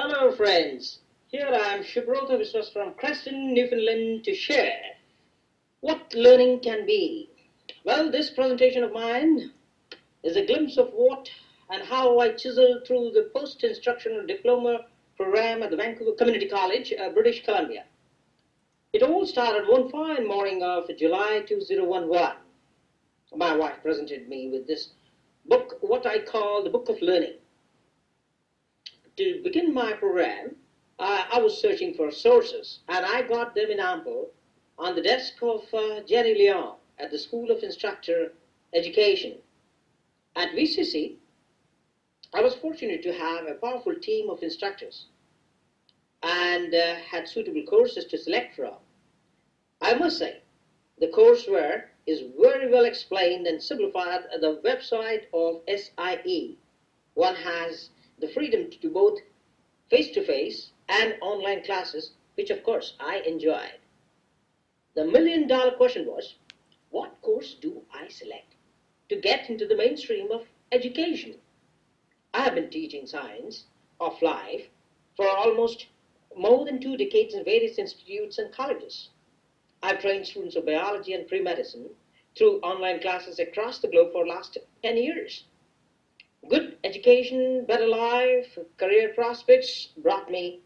Hello friends, here I am Subroto Biswas from Capstone, Newfoundland to share what learning can be. Well, this presentation of mine is a glimpse of what and how I chiseled through the post-instructional diploma program at the Vancouver Community College, British Columbia. It all started one fine morning of July 2011. My wife presented me with this book, what I call the Book of Learning. To begin my program, I was searching for sources, and I got them in ample on the desk of Jenny Leon at the School of Instructor Education. At VCC, I was fortunate to have a powerful team of instructors and had suitable courses to select from. I must say, the courseware is very well explained and simplified at the website of SIE. One has the freedom to do both face-to-face and online classes, which of course I enjoyed. The million-dollar question was, what course do I select to get into the mainstream of education? I have been teaching science of life for almost more than 2 decades in various institutes and colleges. I've trained students of biology and pre-medicine through online classes across the globe for the last 10 years. Good education, better life, career prospects brought me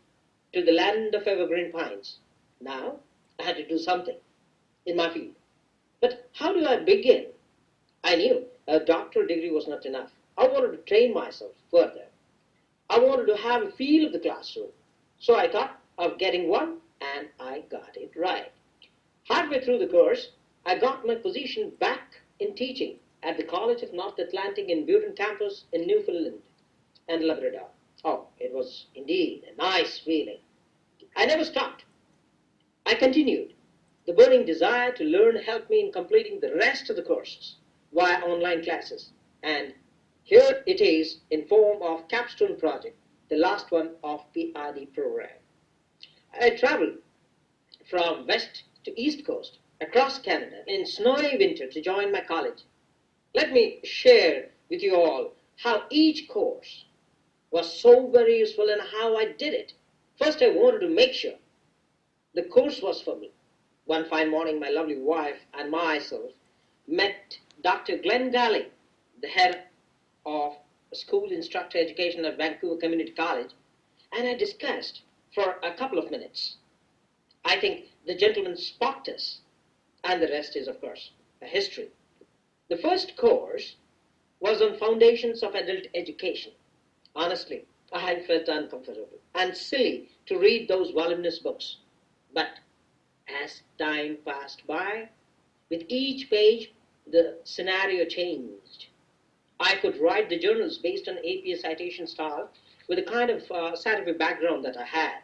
to the land of evergreen pines. Now, I had to do something in my field. But how do I begin? I knew a doctoral degree was not enough. I wanted to train myself further. I wanted to have a feel of the classroom. So I thought of getting one, and I got it right. Halfway through the course, I got my position back in teaching at the College of North Atlantic in Broadway Campus in Newfoundland and Labrador. Oh, it was indeed a nice feeling. I never stopped. I continued. The burning desire to learn helped me in completing the rest of the courses via online classes. And here it is in form of Capstone Project, the last one of PIDP program. I traveled from west to east coast across Canada in snowy winter to join my college. Let me share with you all how each course was so very useful and how I did it. First, I wanted to make sure the course was for me. One fine morning, my lovely wife and myself met Dr. Glenn Daly, the head of School Instructor Education at Vancouver Community College, and I discussed for a couple of minutes. I think the gentleman sparked us, and the rest is, of course, a history. The first course was on Foundations of Adult Education. Honestly, I felt uncomfortable and silly to read those voluminous books. But as time passed by, with each page, the scenario changed. I could write the journals based on APA citation style with the kind of scientific background that I had.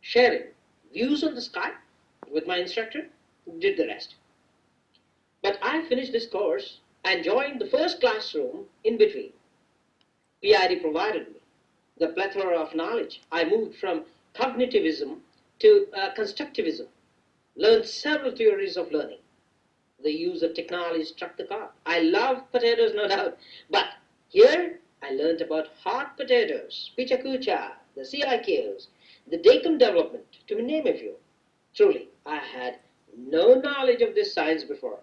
Sharing views on the sky with my instructor did the rest. But I finished this course and joined the first classroom in between. PID provided me the plethora of knowledge. I moved from cognitivism to constructivism, learned several theories of learning. The use of technology struck the chord. I love potatoes, no doubt, but here I learned about hot potatoes, pichakucha, the CIQs, the Dacom development, to name a few. Truly, I had no knowledge of this science before.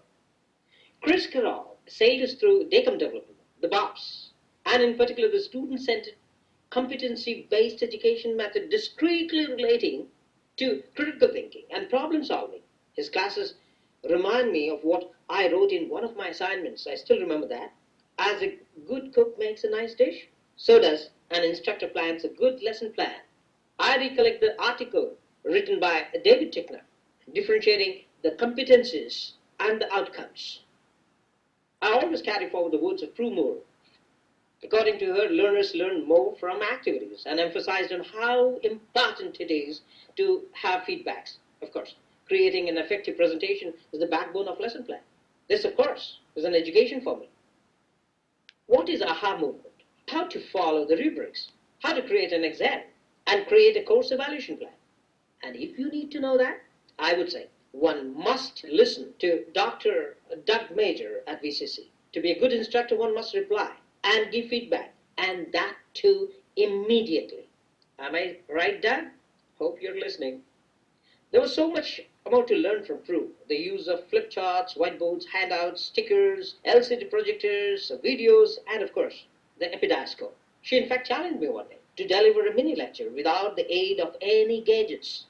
Chris Carroll sailed us through Dacom development, the BOPs, and in particular the student-centered, competency-based education method discreetly relating to critical thinking and problem solving. His classes remind me of what I wrote in one of my assignments. I still remember that. As a good cook makes a nice dish, so does an instructor plans a good lesson plan. I recollect the article written by David Tickner, differentiating the competencies and the outcomes. I always carry forward the words of Prue Moore. According to her, learners learn more from activities and emphasized on how important it is to have feedbacks. Of course, creating an effective presentation is the backbone of lesson plan. This, of course, is an education for me. What is AHA movement? How to follow the rubrics, how to create an exam, and create a course evaluation plan. And if you need to know that, I would say one must listen to Dr. Doug Major at VCC. To be a good instructor, one must reply and give feedback, and that too immediately. Am I right, Dan? Hope you're listening. There was so much more to learn from Prue. The use of flip charts, whiteboards, handouts, stickers, LCD projectors, videos, and of course, the epidasco. She in fact challenged me one day to deliver a mini lecture without the aid of any gadgets.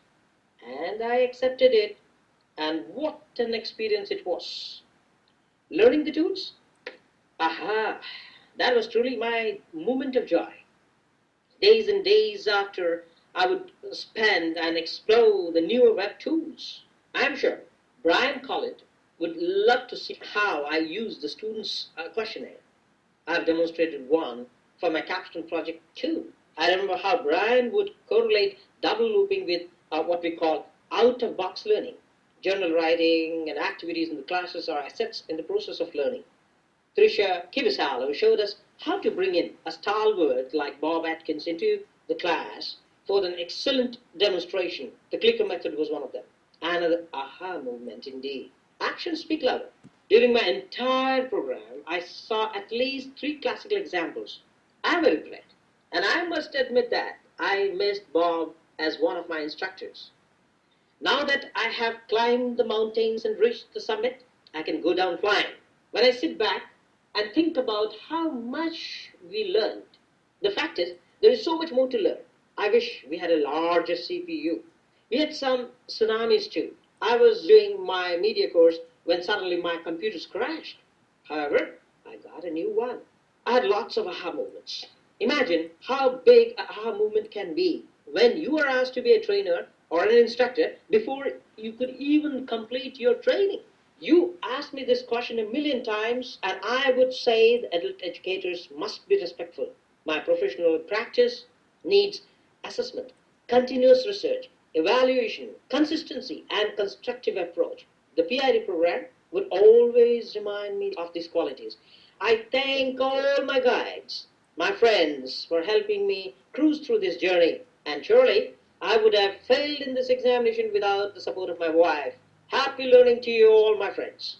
And I accepted it, and what an experience it was. Learning the tools? Aha! That was truly my moment of joy. Days and days after, I would spend and explore the newer web tools. I'm sure Brian Collett would love to see how I use the students' questionnaire. I've demonstrated one for my capstone project too. I remember how Brian would correlate double looping with what we call out-of-box learning. Journal writing and activities in the classes are assets in the process of learning. Trisha Kibisalo showed us how to bring in a stalwart like Bob Atkins into the class for an excellent demonstration. The clicker method was one of them. Another aha moment indeed. Actions speak louder. During my entire program, I saw at least 3 classical examples. I will play, and I must admit that I missed Bob as one of my instructors. Now that I have climbed the mountains and reached the summit, I can go down flying. When I sit back and think about how much we learned, the fact is, there is so much more to learn. I wish we had a larger CPU. We had some tsunamis too. I was doing my media course when suddenly my computers crashed. However, I got a new one. I had lots of aha moments. Imagine how big an aha moment can be when you are asked to be a trainer or an instructor before you could even complete your training. You asked me this question a million times, and I would say the adult educators must be respectful. My professional practice needs assessment, continuous research, evaluation, consistency, and constructive approach. The PID program would always remind me of these qualities. I thank all my guides, my friends, for helping me cruise through this journey. And surely, I would have failed in this examination without the support of my wife. Happy learning to you all, my friends.